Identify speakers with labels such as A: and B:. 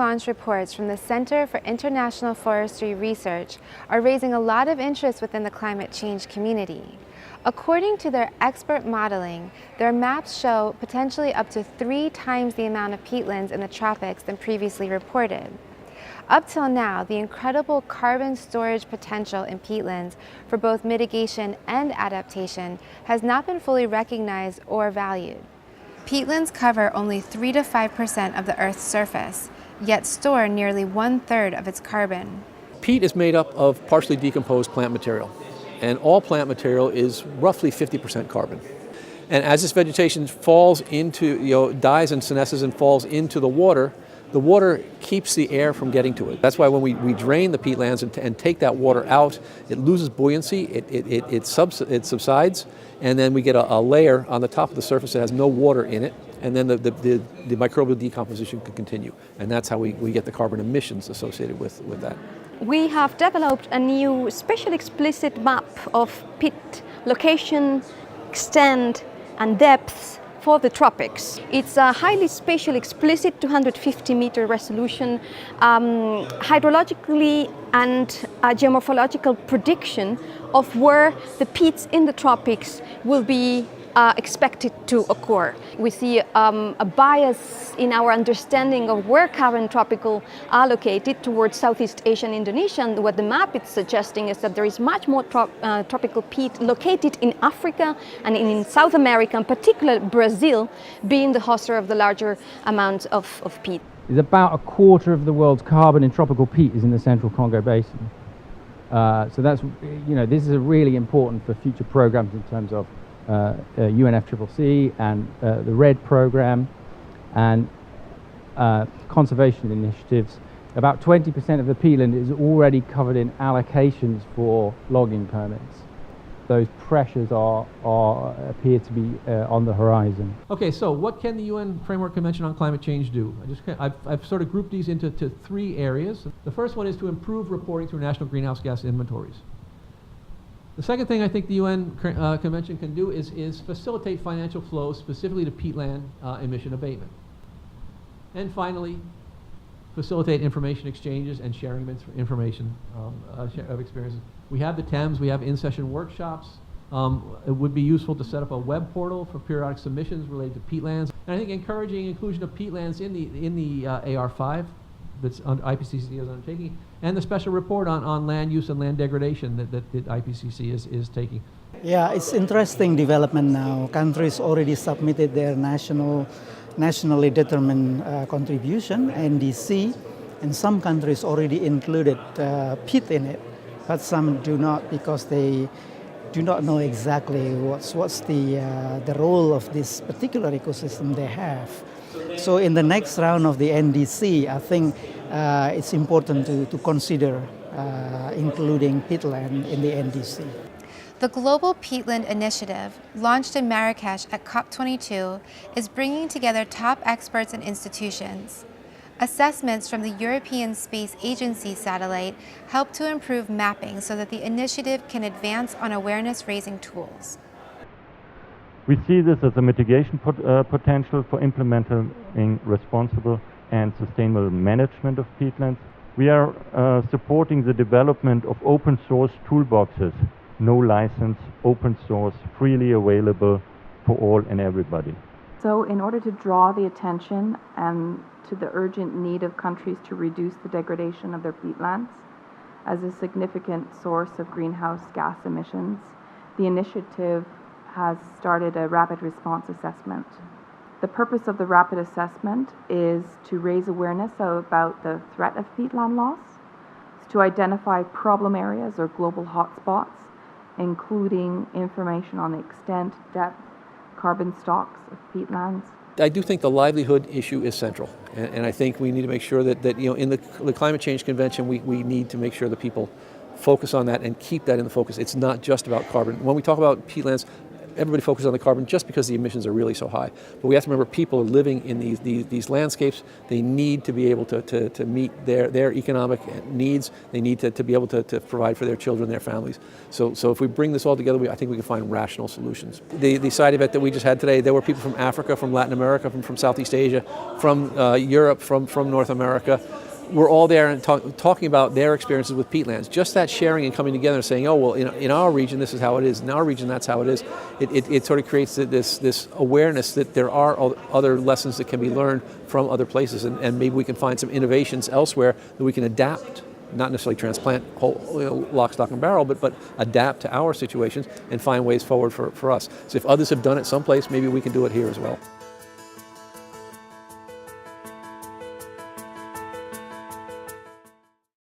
A: launched reports from the Center for International Forestry Research are raising a lot of interest within the climate change community. According to their expert modeling, their maps show potentially up to 3 times the amount of peatlands in the tropics than previously reported. Up till now, the incredible carbon storage potential in peatlands for both mitigation and adaptation has not been fully recognized or valued. Peatlands cover only 3 to 5% of the Earth's surface, yet store nearly 1/3 of its carbon.
B: Peat is made up of partially decomposed plant material, and all plant material is roughly 50% carbon. And as this vegetation falls into, dies and senesces and falls into the water keeps the air from getting to it. That's why when we drain the peatlands and take that water out, it loses buoyancy, it subsides, and then we get a layer on the top of the surface that has no water in it, and then the microbial decomposition can continue. And that's how we get the carbon emissions associated with that.
C: We have developed a new special explicit map of peat location, extent, and depth for the tropics. It's a highly spatial explicit 250-meter resolution, hydrologically and geomorphological prediction of where the peats in the tropics will be expected to occur. We see a bias in our understanding of where current tropical are located towards Southeast Asia and Indonesia. And what the map is suggesting is that there is much more tropical peat located in Africa and in South America, in particular Brazil, being the hoster of the larger amounts of peat.
D: Is about 1/4 of the world's carbon in tropical peat is in the Central Congo Basin. So that's, this is really important for future programs in terms of UNFCCC and the RED program and conservation initiatives. About 20% of the peatland is already covered in allocations for logging permits. Those pressures appear to be on the horizon.
B: Okay, so what can the UN Framework Convention on Climate Change do? I've sort of grouped these into 3 areas. The first one is to improve reporting through national greenhouse gas inventories. The second thing I think the UN Convention can do is facilitate financial flows specifically to peatland emission abatement. And finally, facilitate information exchanges and sharing of information of experiences. We have the Thames, we have in-session workshops. It would be useful to set up a web portal for periodic submissions related to peatlands. And I think encouraging inclusion of peatlands in the AR5 that's IPCC is undertaking, and the special report on land use and land degradation that IPCC is taking.
E: Yeah, it's interesting development now. Countries already submitted their nationally determined contribution, NDC, and some countries already included peat in it, but some do not because they do not know exactly what's the role of this particular ecosystem they have. So in the next round of the NDC, I think it's important to consider including peatland in the NDC.
A: The Global Peatland Initiative, launched in Marrakesh at COP22, is bringing together top experts and institutions. Assessments from the European Space Agency satellite help to improve mapping so that the initiative can advance on awareness-raising tools.
F: We see this as a mitigation potential for implementing responsible and sustainable management of peatlands. We are supporting the development of open source toolboxes, no license, open source, freely available for all and everybody.
G: So in order to draw the attention and to the urgent need of countries to reduce the degradation of their peatlands as a significant source of greenhouse gas emissions, the initiative has started a rapid response assessment. The purpose of the rapid assessment is to raise awareness about the threat of peatland loss, to identify problem areas or global hotspots, including information on the extent, depth, carbon stocks of peatlands.
B: I do think the livelihood issue is central, and I think we need to make sure that in the Climate Change Convention we need to make sure that people focus on that and keep that in the focus. It's not just about carbon. When we talk about peatlands, everybody focuses on the carbon just because the emissions are really so high. But we have to remember people are living in these landscapes. They need to be able to meet their economic needs. They need to be able to provide for their children, their families. So if we bring this all together, I think we can find rational solutions. The side event that we just had today, there were people from Africa, from Latin America, from Southeast Asia, from Europe, from North America. We're all there and talking about their experiences with peatlands. Just that sharing and coming together and saying, oh, well, in our region, this is how it is. In our region, that's how it is. It sort of creates this awareness that there are other lessons that can be learned from other places, and maybe we can find some innovations elsewhere that we can adapt, not necessarily transplant whole, lock, stock, and barrel, but adapt to our situations and find ways forward for us. So if others have done it someplace, maybe we can do it here as well.